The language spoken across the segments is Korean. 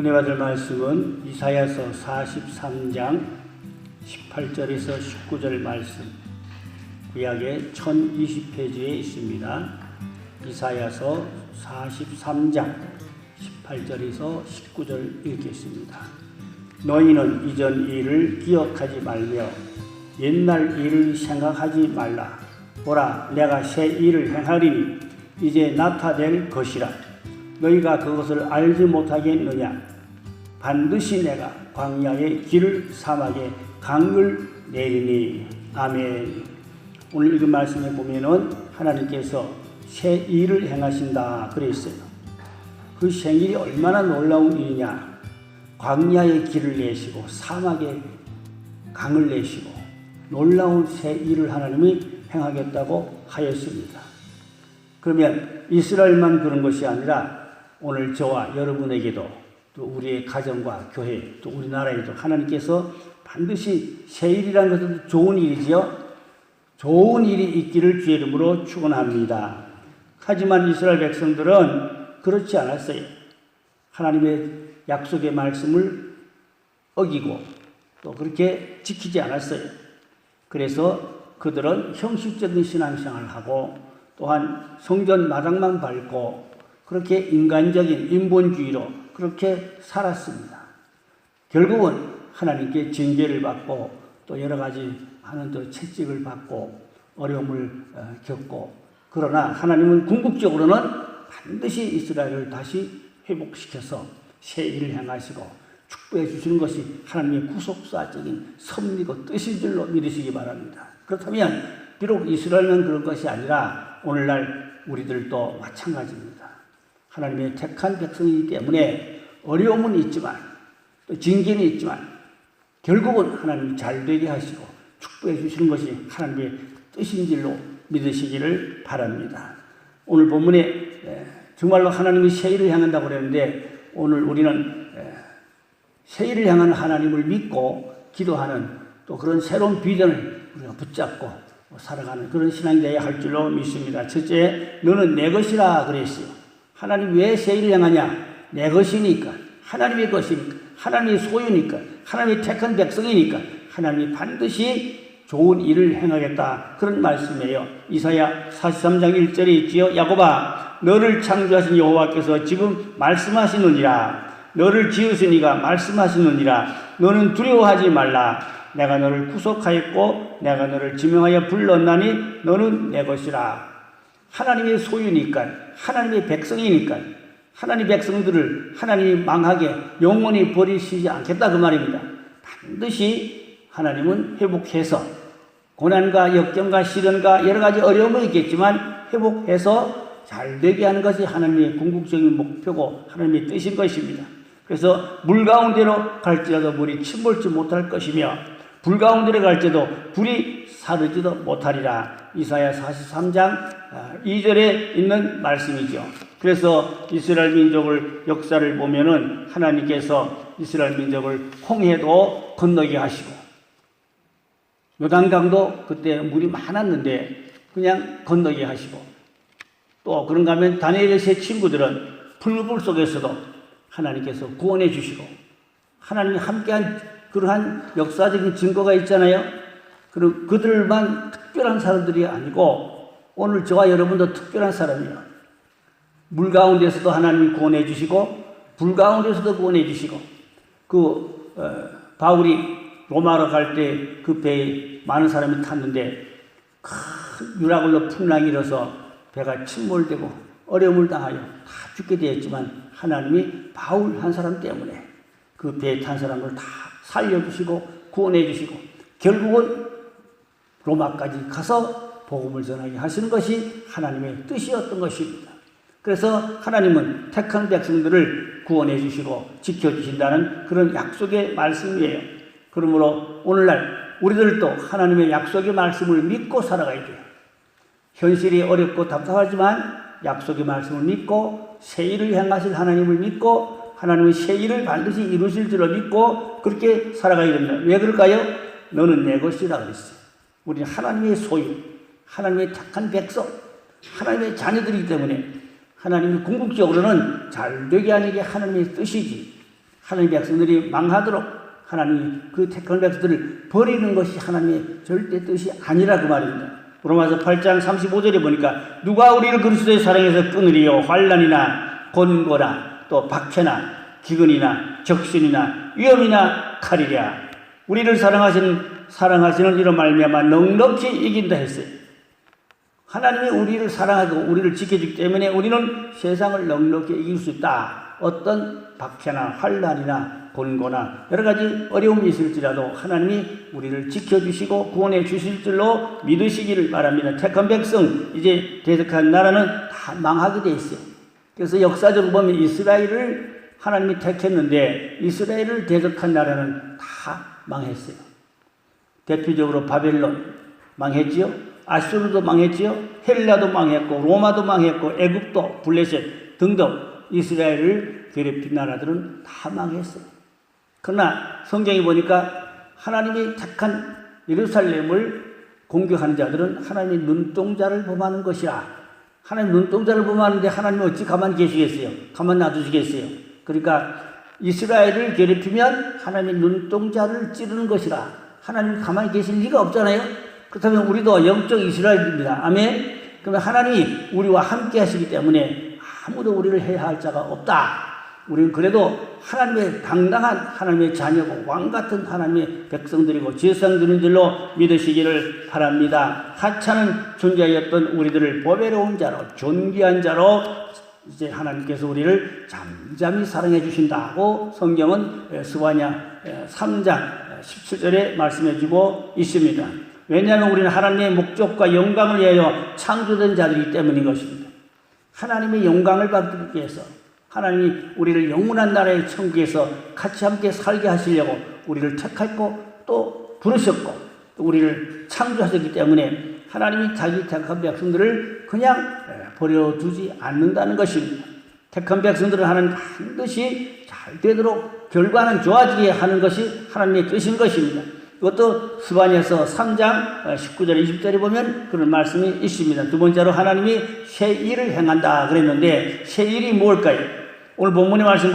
은혜 받을 말씀은 이사야서 43장 18절에서 19절 말씀, 구약의 1020페이지에 있습니다. 이사야서 43장 18절에서 19절 읽겠습니다. 너희는 이전 일을 기억하지 말며 옛날 일을 생각하지 말라. 보라, 내가 새 일을 행하리니 이제 나타낼 것이라. 너희가 그것을 알지 못하겠느냐? 반드시 내가 광야의 길을 사막에 강을 내리니. 아멘. 오늘 읽은 말씀에 보면은 하나님께서 새 일을 행하신다 그랬어요. 그 생일이 얼마나 놀라운 일이냐. 광야의 길을 내시고 사막에 강을 내시고 놀라운 새 일을 하나님이 행하겠다고 하였습니다. 그러면 이스라엘만 그런 것이 아니라 오늘 저와 여러분에게도 또 우리의 가정과 교회 또 우리나라에도 하나님께서 반드시 새 일이라는 것은 좋은 일이지요. 좋은 일이 있기를 주의 이름으로 축원합니다. 하지만 이스라엘 백성들은 그렇지 않았어요. 하나님의 약속의 말씀을 어기고 또 그렇게 지키지 않았어요. 그래서 그들은 형식적인 신앙생활을 하고 또한 성전 마당만 밟고 그렇게 인간적인 인본주의로 그렇게 살았습니다. 결국은 하나님께 징계를 받고 또 여러 가지 하는 또 채찍을 받고 어려움을 겪고, 그러나 하나님은 궁극적으로는 반드시 이스라엘을 다시 회복시켜서 새 일을 행하시고 축복해 주시는 것이 하나님의 구속사적인 섭리고 뜻인 줄로 믿으시기 바랍니다. 그렇다면 비록 이스라엘은 그런 것이 아니라 오늘날 우리들도 마찬가지입니다. 하나님의 택한 백성이기 때문에 어려움은 있지만 또 징계는 있지만 결국은 하나님이 잘되게 하시고 축복해 주시는 것이 하나님의 뜻인 줄로 믿으시기를 바랍니다. 오늘 본문에 정말로 하나님이 새 일을 향한다고 그랬는데 오늘 우리는 새 일을 향한 하나님을 믿고 기도하는 또 그런 새로운 비전을 우리가 붙잡고 살아가는 그런 신앙이 되어야 할 줄로 믿습니다. 첫째, 너는 내 것이라 그랬어요. 하나님 왜 새 일을 향하냐? 내 것이니까, 하나님의 것이니까, 하나님의 소유니까, 하나님의 택한 백성이니까 하나님이 반드시 좋은 일을 행하겠다 그런 말씀이에요. 이사야 43장 1절에 있지요. 야곱아, 너를 창조하신 여호와께서 지금 말씀하시느니라. 너를 지으시니가 말씀하시느니라. 너는 두려워하지 말라. 내가 너를 구속하였고 내가 너를 지명하여 불렀나니 너는 내 것이라. 하나님의 소유니까, 하나님의 백성이니까 하나님 백성들을 하나님이 망하게 영원히 버리시지 않겠다 그 말입니다. 반드시 하나님은 회복해서 고난과 역경과 시련과 여러 가지 어려움은 있겠지만 회복해서 잘되게 하는 것이 하나님의 궁극적인 목표고 하나님의 뜻인 것입니다. 그래서 물 가운데로 갈지라도 물이 침몰치 못할 것이며 불 가운데로 갈지라도 불이 사르지도 못하리라. 이사야 43장 2절에 있는 말씀이죠. 그래서 이스라엘 민족을 역사를 보면은 하나님께서 이스라엘 민족을 홍해도 건너게 하시고 요단강도 그때 물이 많았는데 그냥 건너게 하시고 또 그런가 하면 다니엘의 세 친구들은 풀물 속에서도 하나님께서 구원해 주시고 하나님이 함께한 그러한 역사적인 증거가 있잖아요. 그리고 그들만 특별한 사람들이 아니고 오늘 저와 여러분도 특별한 사람이에요. 물 가운데서도 하나님이 구원해 주시고 불 가운데서도 구원해 주시고 바울이 로마로 갈 때 그 배에 많은 사람이 탔는데 큰 유라굴로 풍랑이 일어서 배가 침몰되고 어려움을 당하여 다 죽게 되었지만 하나님이 바울 한 사람 때문에 그 배에 탄 사람을 다 살려주시고 구원해 주시고 결국은 로마까지 가서 복음을 전하게 하시는 것이 하나님의 뜻이었던 것입니다. 그래서 하나님은 택한 백성들을 구원해 주시고 지켜주신다는 그런 약속의 말씀이에요. 그러므로 오늘날 우리들도 하나님의 약속의 말씀을 믿고 살아가야 돼요. 현실이 어렵고 답답하지만 약속의 말씀을 믿고 새 일을 행하실 하나님을 믿고 하나님의 새 일을 반드시 이루실 줄을 믿고 그렇게 살아가야 됩니다. 왜 그럴까요? 너는 내 것이라 그랬어요. 우리는 하나님의 소유, 하나님의 택한 백성, 하나님의 자녀들이기 때문에 하나님이 궁극적으로는 잘되게 하는 게 하나님의 뜻이지. 하나님의 백성들이 망하도록 하나님이 그 택한 백성들을 버리는 것이 하나님의 절대 뜻이 아니라 그 말입니다. 로마서 8장 35절에 보니까 누가 우리를 그리스도의 사랑에서 끊으리요 환난이나 곤고나 또 박해나 기근이나 적신이나 위험이나 칼이랴 우리를 사랑하시는 이로 말미암아 넉넉히 이긴다 했어요. 하나님이 우리를 사랑하고 우리를 지켜주기 때문에 우리는 세상을 넉넉히 이길 수 있다. 어떤 박해나 환난이나 곤고나 여러 가지 어려움이 있을지라도 하나님이 우리를 지켜주시고 구원해 주실 줄로 믿으시기를 바랍니다. 택한 백성, 이제 대적한 나라는 다 망하게 돼 있어요. 그래서 역사적으로 보면 이스라엘을 하나님이 택했는데 이스라엘을 대적한 나라는 다 망했어요. 대표적으로 바벨론 망했지요. 아수르도 망했지요. 헬라도 망했고 로마도 망했고 애굽도 블레셋 등등 이스라엘을 괴롭힌 나라들은 다 망했어요. 그러나 성경에 보니까 하나님이 택한 예루살렘을 공격하는 자들은 하나님의 눈동자를 범하는 것이라. 하나님 눈동자를 범하는데 하나님이 어찌 가만히 계시겠어요? 가만 놔두시겠어요? 그러니까 이스라엘을 괴롭히면 하나님의 눈동자를 찌르는 것이라. 하나님이 가만히 계실 리가 없잖아요. 그렇다면 우리도 영적 이스라엘입니다. 아멘. 그러면 하나님이 우리와 함께 하시기 때문에 아무도 우리를 해야 할 자가 없다. 우리는 그래도 하나님의 당당한 하나님의 자녀고 왕같은 하나님의 백성들이고 제사장들인 줄로 믿으시기를 바랍니다. 하찮은 존재였던 우리들을 보배로운 자로 존귀한 자로 이제 하나님께서 우리를 잠잠히 사랑해 주신다고 성경은 스바냐 3장 17절에 말씀해 주고 있습니다. 왜냐하면 우리는 하나님의 목적과 영광을 위하여 창조된 자들이기 때문인 것입니다. 하나님의 영광을 받기 위해서 하나님이 우리를 영원한 나라의 천국에서 같이 함께 살게 하시려고 우리를 택했고 또 부르셨고 또 우리를 창조하셨기 때문에 하나님이 자기 택한 백성들을 그냥 버려두지 않는다는 것입니다. 택한 백성들은 하나님 반드시 잘 되도록 결과는 좋아지게 하는 것이 하나님의 뜻인 것입니다. 이것도 스바냐서 3장 19절 20절에 보면 그런 말씀이 있습니다. 두 번째로 하나님이 새 일을 행한다 그랬는데 새 일이 뭘까요? 오늘 본문의 말씀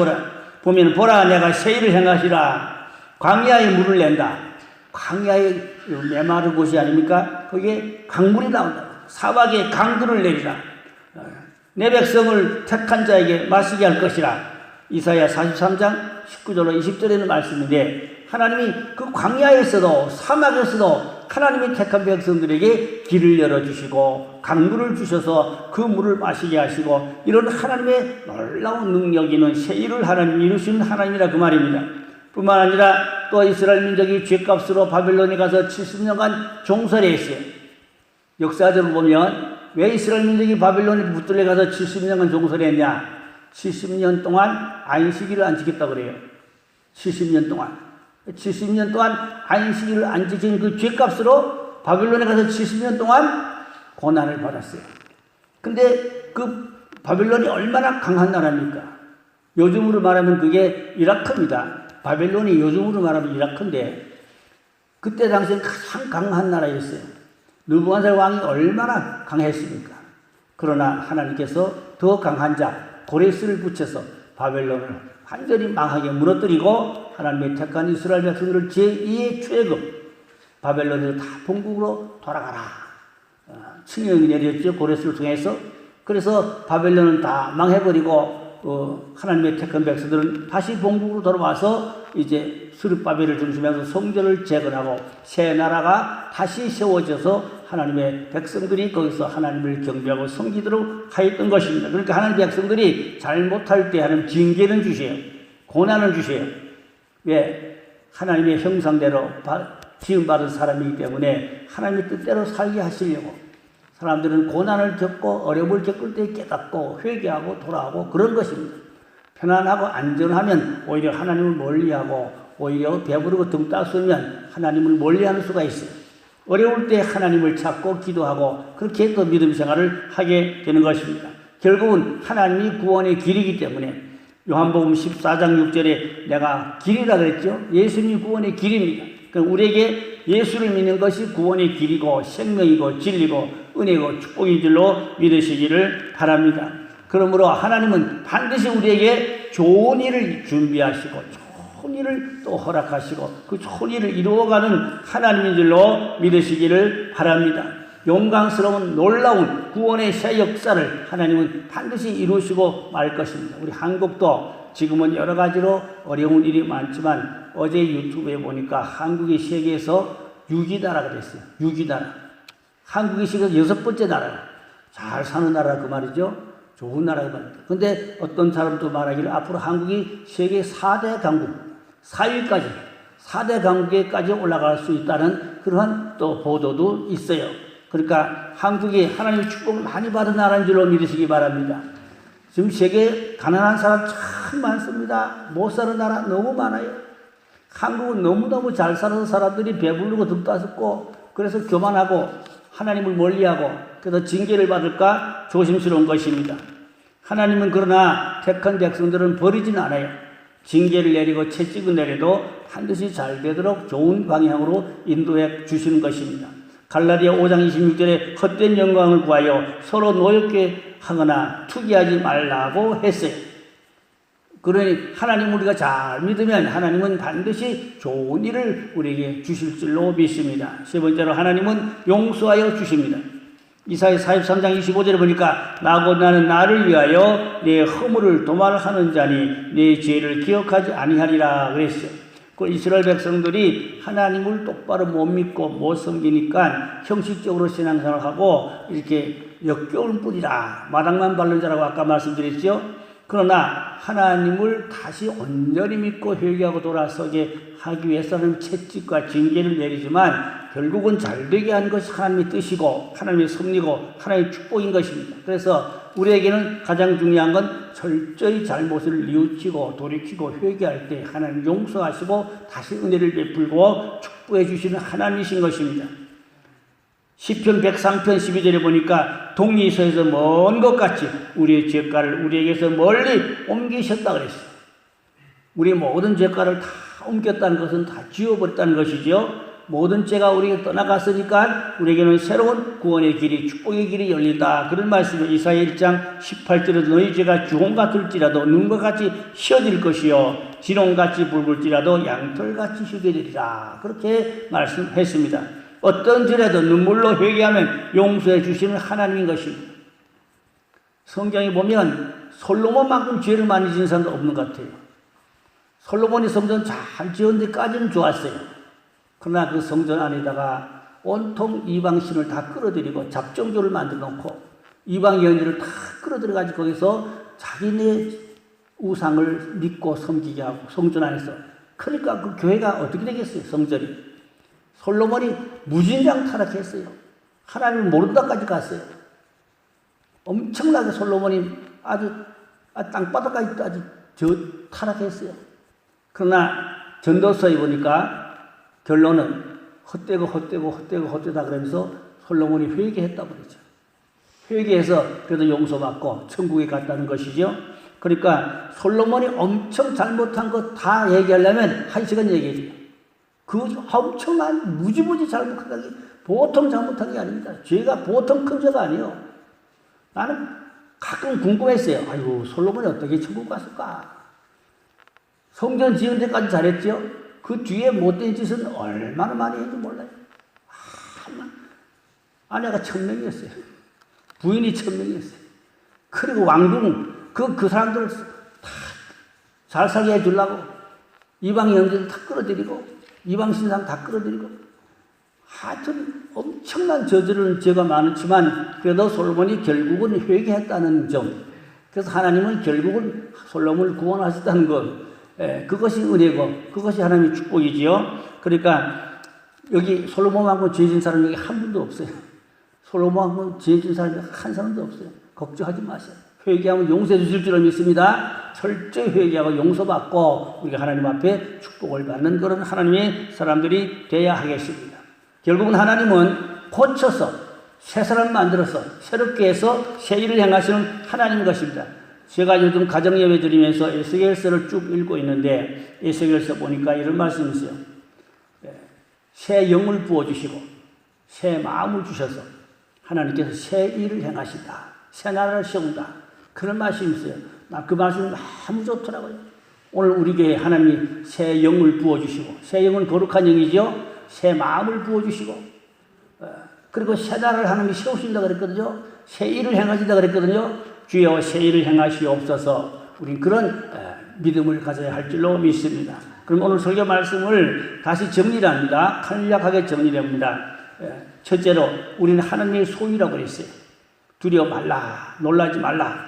보면 보라 내가 새 일을 행하시라. 광야에 물을 낸다. 광야에 메마른 곳이 아닙니까? 거기에 강물이 나온다. 사막에 강들을 내리라. 내 백성을 택한 자에게 마시게 할 것이라. 이사야 43장 19절로 20절에는 말씀인데 하나님이 그 광야에서도 사막에서도 하나님이 택한 백성들에게 길을 열어주시고 강물을 주셔서 그 물을 마시게 하시고 이런 하나님의 놀라운 능력 있는 새 일을 하나님 이루시는 하나님이라 그 말입니다. 뿐만 아니라 또 이스라엘 민족이 죗값으로 바벨론에 가서 70년간 종살이 했어요. 역사적으로 보면 왜 이스라엘 민족이 바벨론에 붙들려 가서 70년간 종살이 했냐? 70년 동안 안식일을 안 지켰다고 그래요. 70년 동안. 70년 동안 안식일을 안 지킨 그 죗값으로 바벨론에 가서 70년 동안 고난을 받았어요. 근데 그 바벨론이 얼마나 강한 나라입니까? 요즘으로 말하면 그게 이라크입니다. 바벨론이 요즘으로 말하면 이라크인데 그때 당시엔 가장 강한 나라였어요. 느부갓네살 왕이 얼마나 강했습니까? 그러나 하나님께서 더 강한 자 고레스를 붙여서 바벨론을 완전히 망하게 무너뜨리고 하나님의 택한 이스라엘 백성들을 제2의 최급 바벨론에서 다 본국으로 돌아가라. 칙령이 내렸죠. 고레스를 통해서. 그래서 바벨론은 다 망해버리고 하나님의 택한 백성들은 다시 본국으로 돌아와서 이제 스룹바벨을 중심해서 성전을 재건하고 새 나라가 다시 세워져서 하나님의 백성들이 거기서 하나님을 경배하고 섬기도록 하였던 것입니다. 그러니까 하나님의 백성들이 잘못할 때 하나님 징계는 주세요. 고난을 주세요. 왜? 하나님의 형상대로 지음받은 사람이기 때문에 하나님의 뜻대로 살게 하시려고 사람들은 고난을 겪고 어려움을 겪을 때 깨닫고 회개하고 돌아오고 그런 것입니다. 편안하고 안전하면 오히려 하나님을 멀리하고 오히려 배부르고 등 따스우면 하나님을 멀리하는 수가 있어요. 어려울 때 하나님을 찾고 기도하고 그렇게 또 믿음 생활을 하게 되는 것입니다. 결국은 하나님이 구원의 길이기 때문에 요한복음 14장 6절에 내가 길이라 그랬죠. 예수님이 구원의 길입니다. 그럼 우리에게 예수를 믿는 것이 구원의 길이고 생명이고 진리고 은혜고 축복인 줄로 믿으시기를 바랍니다. 그러므로 하나님은 반드시 우리에게 좋은 일을 준비하시고 좋은 일을 또 허락하시고 그 좋은 일을 이루어가는 하나님인 줄로 믿으시기를 바랍니다. 영광스러운 놀라운 구원의 새 역사를 하나님은 반드시 이루시고 말 것입니다. 우리 한국도 지금은 여러 가지로 어려운 일이 많지만 어제 유튜브에 보니까 한국이 세계에서 6위나라가 됐어요. 6위나라. 한국이 세계에서 6번째 나라예요. 잘 사는 나라 그 말이죠. 좋은 나라 그 말입니다. 근데 어떤 사람도 말하기를 앞으로 한국이 세계 4대 강국, 4위까지, 4대 강국에까지 올라갈 수 있다는 그러한 또 보도도 있어요. 그러니까 한국이 하나님의 축복을 많이 받은 나라인 줄로 믿으시기 바랍니다. 지금 세계에 가난한 사람 참 많습니다. 못 사는 나라 너무 많아요. 한국은 너무너무 잘 살아서 사람들이 배부르고 득다듣고 그래서 교만하고 하나님을 멀리하고 그래서 징계를 받을까 조심스러운 것입니다. 하나님은 그러나 택한 백성들은 버리진 않아요. 징계를 내리고 채찍을 내려도 반드시 잘 되도록 좋은 방향으로 인도해 주시는 것입니다. 갈라디아 5장 26절에 헛된 영광을 구하여 서로 노엽게 하거나 투기하지 말라고 했어요. 그러니 하나님 우리가 잘 믿으면 하나님은 반드시 좋은 일을 우리에게 주실 줄로 믿습니다. 세 번째로 하나님은 용서하여 주십니다. 이사야 43장 25절에 보니까 나는 나를 위하여 내 허물을 도말하는 자니 내 죄를 기억하지 아니하리라 그랬어요. 그 이스라엘 백성들이 하나님을 똑바로 못 믿고 못 섬기니까 형식적으로 신앙생활을 하고 이렇게 역겨울 뿐이라 마당만 밟는 자라고 아까 말씀드렸죠. 그러나 하나님을 다시 온전히 믿고 회개하고 돌아서게 하기 위해서는 채찍과 징계를 내리지만 결국은 잘되게 하는 것이 하나님의 뜻이고 하나님의 섭리고 하나님의 축복인 것입니다. 그래서 우리에게는 가장 중요한 건 철저히 잘못을 뉘우치고 돌이키고 회개할 때 하나님 용서하시고 다시 은혜를 베풀고 축복해 주시는 하나님이신 것입니다. 시편 103편 12절에 보니까 동리서에서 먼 것 같이 우리의 죄가를 우리에게서 멀리 옮기셨다 그랬어요. 우리 모든 죄가를 다 옮겼다는 것은 다 지워버렸다는 것이죠. 모든 죄가 우리에게 떠나갔으니까 우리에게는 새로운 구원의 길이 축복의 길이 열린다. 그런 말씀을 이사야 1장 18절에도 너희 죄가 주홍 같을지라도 눈과 같이 휘어질 것이요 지롱같이 붉을지라도 양털같이 희게 되리라. 그렇게 말씀했습니다. 어떤 죄라도 눈물로 회개하면 용서해 주시는 하나님인 것입니다. 성경에 보면 솔로몬만큼 죄를 많이 지은 사람도 없는 것 같아요. 솔로몬이 성전 잘 지은 데까지는 좋았어요. 그러나 그 성전 안에다가 온통 이방신을 다 끌어들이고 잡종교를 만들어 놓고 이방 여인들을 다 끌어들여가지고 거기서 자기네 우상을 믿고 섬기게 하고 성전 안에서. 그러니까 그 교회가 어떻게 되겠어요, 성전이. 솔로몬이 무진장 타락했어요. 하나님을 모른다까지 갔어요. 엄청나게 솔로몬이 아주 땅바닥까지 아주 타락했어요. 그러나 전도서에 보니까 결론은 헛되다 그러면서 솔로몬이 회개했다고 그러죠. 회개해서 그래도 용서받고 천국에 갔다는 것이죠. 그러니까 솔로몬이 엄청 잘못한 거 다 얘기하려면 1시간 얘기해요. 그 엄청난 무지무지 잘못한 게 보통 잘못한 게 아닙니다. 죄가 보통 큰 죄가 아니에요. 나는 가끔 궁금했어요. 아이고 솔로몬이 어떻게 천국 갔을까? 성전 지은 데까지 잘했죠. 그 뒤에 못된 짓은 얼마나 많이 했는지 몰라요. 아내가 1000명이었어요. 부인이 1000명이었어요. 그리고 왕궁 그 사람들을 다 잘 살게 해주려고 이방 영들을 다 끌어들이고 이방 신상 다 끌어들이고 하여튼 엄청난 저지르는 죄가 많았지만 그래도 솔로몬이 결국은 회개했다는 점. 그래서 하나님은 결국은 솔로몬을 구원하셨다는 것. 그것이 은혜고 그것이 하나님의 축복이지요. 그러니까 여기 솔로몬만큼 죄진 사람이 여기 한 분도 없어요. 솔로몬만큼 죄진 사람이 한 사람도 없어요. 걱정하지 마세요. 회개하면 용서해 주실 줄 믿습니다. 철저히 회개하고 용서받고 우리가 하나님 앞에 축복을 받는 그런 하나님의 사람들이 되어야 하겠습니다. 결국은 하나님은 고쳐서 새 사람 만들어서 새롭게 해서 새 일을 행하시는 하나님인 것입니다. 제가 요즘 가정예배 드리면서 에스겔서를 쭉 읽고 있는데 에스겔서 보니까 이런 말씀이 있어요. 새 영을 부어주시고 새 마음을 주셔서 하나님께서 새 일을 행하신다. 새 나라를 세운다. 그런 말씀이 있어요. 나 그 말씀이 너무 좋더라고요. 오늘 우리 교회에 하나님이 새 영을 부어주시고, 새 영은 거룩한 영이죠. 새 마음을 부어주시고, 그리고 새 나라를 하나님이 세우신다 그랬거든요. 새 일을 행하신다 그랬거든요. 주여 새 일을 행하시옵소서. 우린 그런 믿음을 가져야 할 줄로 믿습니다. 그럼 오늘 설교 말씀을 다시 정리를 합니다. 간략하게 정리를 합니다. 첫째로 우리는 하나님의 소유라고 그랬어요. 두려워 말라, 놀라지 말라.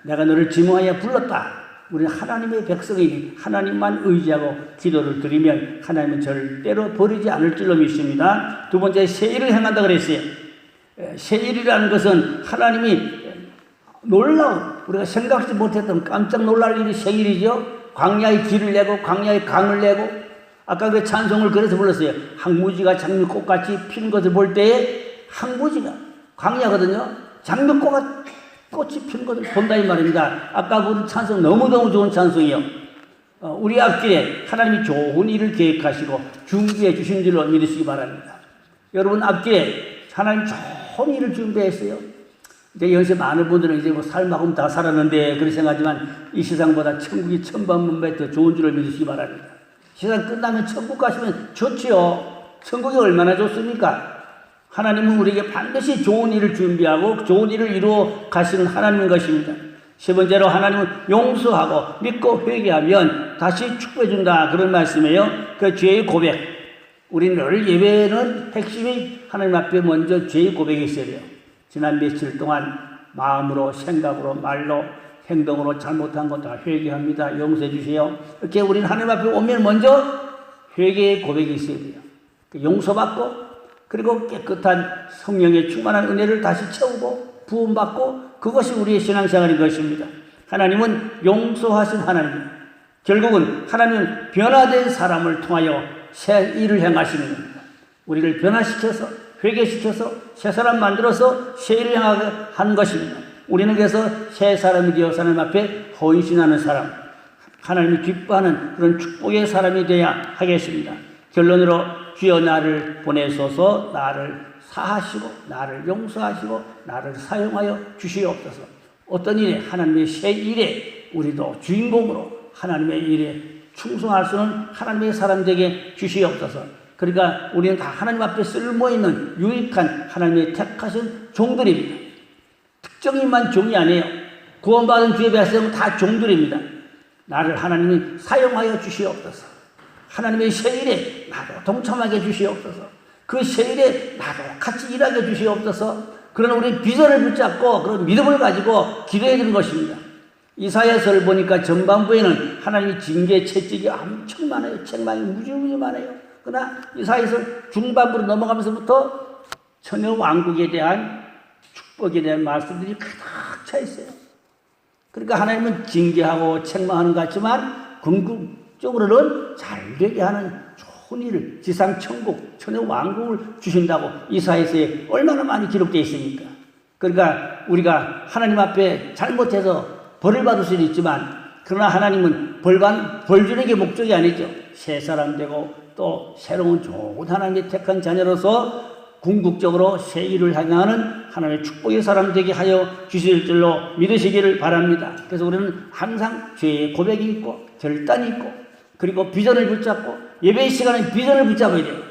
내가 너를 지명하여 불렀다. 우리는 하나님의 백성이니 하나님만 의지하고 기도를 드리면 하나님은 절대로 버리지 않을 줄로 믿습니다. 두 번째, 새 일을 행한다 그랬어요. 새 일이라는 것은 하나님이 놀라운, 우리가 생각지 못했던 깜짝 놀랄 일이 새 일이죠. 광야의 길을 내고 광야의 강을 내고, 아까 그 찬송을 그래서 불렀어요. 항무지가 장미꽃같이 피는 것을 볼 때에, 항무지가 광야거든요. 장미꽃이 피는 것을 본다 이 말입니다. 아까 부른 찬송 너무너무 좋은 찬송이요. 우리 앞길에 하나님이 좋은 일을 계획하시고 준비해 주신 줄로 믿으시기 바랍니다. 여러분 앞길에 하나님 좋은 일을 준비했어요. 이제 연세 많은 분들은 이제 뭐 삶하고는 다 살았는데 그렇게 생각하지만 이 세상보다 천국이 천만만 배 더 좋은 줄을 믿으시기 바랍니다. 세상 끝나면 천국 가시면 좋지요. 천국이 얼마나 좋습니까? 하나님은 우리에게 반드시 좋은 일을 준비하고 좋은 일을 이루어 가시는 하나님인 것입니다. 세 번째로 하나님은 용서하고 믿고 회개하면 다시 축복해 준다, 그런 말씀이에요. 그 죄의 고백, 우리는 늘 예배는 핵심이 하나님 앞에 먼저 죄의 고백이 있어야 돼요. 지난 며칠 동안 마음으로, 생각으로, 말로, 행동으로 잘못한 것 다 회개합니다. 용서해 주세요. 이렇게 우리는 하나님 앞에 오면 먼저 회개의 고백이 있어야 돼요. 용서받고, 그리고 깨끗한 성령의 충만한 은혜를 다시 채우고 부음받고, 그것이 우리의 신앙생활인 것입니다. 하나님은 용서하신 하나님, 결국은 하나님은 변화된 사람을 통하여 새 일을 행하시는 겁니다. 우리를 변화시켜서, 회개시켜서 새 사람 만들어서 새 일을 행하게 한 것입니다. 우리는 그래서 새 사람이 되어 하나님 앞에 헌신하는 사람, 하나님이 기뻐하는 그런 축복의 사람이 되어야 하겠습니다. 결론으로 주여 나를 보내소서, 나를 사하시고 나를 용서하시고 나를 사용하여 주시옵소서. 어떤 일에, 하나님의 새 일에 우리도 주인공으로 하나님의 일에 충성할 수 있는 하나님의 사람 되게 주시옵소서. 그러니까 우리는 다 하나님 앞에 쓸모있는 유익한 하나님의 택하신 종들입니다. 특정인만 종이 아니에요. 구원받은 주의 백성은 다 종들입니다. 나를 하나님이 사용하여 주시옵소서. 하나님의 새 일에 나도 동참하게 해주시옵소서. 그 새 일에 나도 같이 일하게 해주시옵소서. 그런 우리 비전을 붙잡고 그런 믿음을 가지고 기도해야 되는 것입니다. 이사야서를 보니까 전반부에는 하나님의 징계 채찍이 엄청 많아요. 책망이 무지무지 많아요. 그러나 이사야서 중반부로 넘어가면서부터 천여 왕국에 대한 축복에 대한 말씀들이 가득 차 있어요. 그러니까 하나님은 징계하고 책망하는 것 같지만 궁극적으로는 잘 되게 하는 좋은 일을, 지상 천국, 천여 왕국을 주신다고 이사야서에 얼마나 많이 기록되어 있습니까? 그러니까 우리가 하나님 앞에 잘못해서 벌을 받을 수는 있지만, 그러나 하나님은 벌 주는 게 목적이 아니죠. 새 사람 되고 또 새로운 좋은 하나님의 택한 자녀로서 궁극적으로 새 일을 행하는 하나님의 축복의 사람 되게 하여 주실 줄로 믿으시기를 바랍니다. 그래서 우리는 항상 죄의 고백이 있고 결단이 있고, 그리고 비전을 붙잡고, 예배 시간에 비전을 붙잡아야 돼요.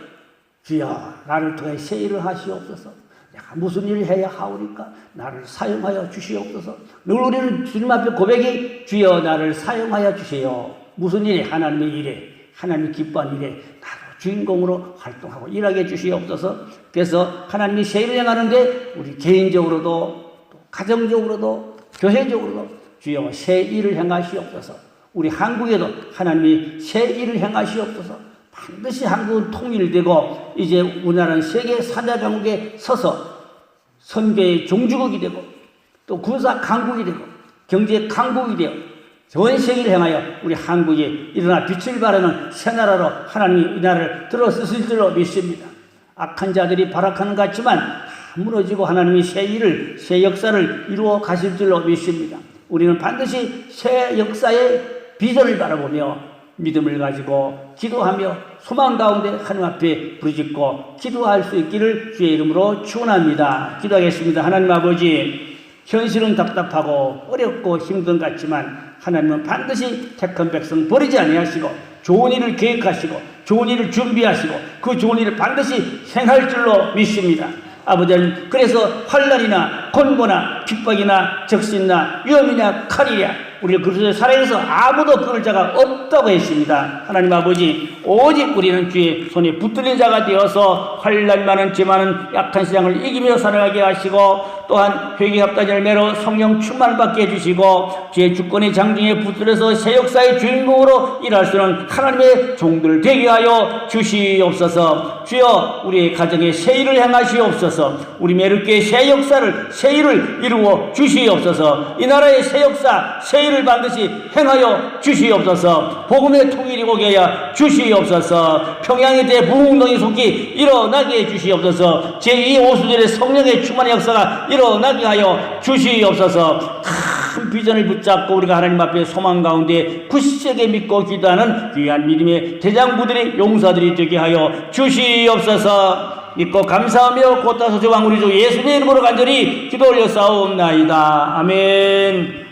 주여 나를 통해 새 일을 하시옵소서. 내가 무슨 일을 해야 하오리까? 나를 사용하여 주시옵소서. 늘 우리는 주님 앞에 고백이 주여 나를 사용하여 주세요. 무슨 일에? 하나님의 일에, 하나님이 기뻐하는 일에 나도 주인공으로 활동하고 일하게 해주시옵소서. 그래서 하나님이 새 일을 행하는데 우리 개인적으로도 또 가정적으로도 교회적으로도 주여 새 일을 행하시옵소서. 우리 한국에도 하나님이 새 일을 행하시옵소서. 반드시 한국은 통일되고 이제 우리나라는 세계 4대 강국에 서서 선교의 종주국이 되고 또 군사 강국이 되고 경제 강국이 되어 전 세계를 향하여 우리 한국이 일어나 빛을 발하는 새 나라로 하나님이 이 나라를 들어 쓰실 줄로 믿습니다. 악한 자들이 발악하는 것 같지만 무너지고 하나님이 새 일을, 새 역사를 이루어 가실 줄로 믿습니다. 우리는 반드시 새 역사의 비전을 바라보며 믿음을 가지고 기도하며 소망 가운데 하나님 앞에 부르짖고 기도할 수 있기를 주의 이름으로 축원합니다. 기도하겠습니다. 하나님 아버지, 현실은 답답하고 어렵고 힘든 것 같지만 하나님은 반드시 택한 백성 버리지 아니하시고 좋은 일을 계획하시고 좋은 일을 준비하시고 그 좋은 일을 반드시 행할 줄로 믿습니다. 아버지는 그래서 환난이나 곤고나 핍박이나 적신나 위험이나 칼이랴 우리를 그리스도의 살아서 아무도 끊을 자가 없다고 했습니다. 하나님 아버지 오직 우리는 주의 손에 붙들린 자가 되어서 환난이 많은 죄 많은 약한 세상을 이기며 살아가게 하시고 또한 회개합단 열매로 성령 충만을 받게 해주시고 주의 주권의 장중에 붙들어서 새 역사의 주인공으로 일할 수 있는 하나님의 종들 되게 하여 주시옵소서. 주여 우리의 가정에 새 일을 행하시옵소서. 우리 메르교의 새 역사를 새 일을 이루어 주시옵소서. 이 나라의 새 역사 새 일을 반드시 행하여 주시옵소서. 복음의 통일이 오게 하여 주시옵소서. 평양에 대해 부흥동이 속히 일어나게 해 주시옵소서. 제2 오수절의 성령의 충만의 역사가 일어나게 하여 주시옵소서. 큰 비전을 붙잡고 우리가 하나님 앞에 소망 가운데 굳세게 믿고 기도하는 귀한 믿음의 대장부들이 용사들이 되게 하여 주시옵소서. 믿고 감사하며 곧다서 저왕 우리 주 예수님의 이름으로 간절히 기도 올려 싸움나이다. 아멘.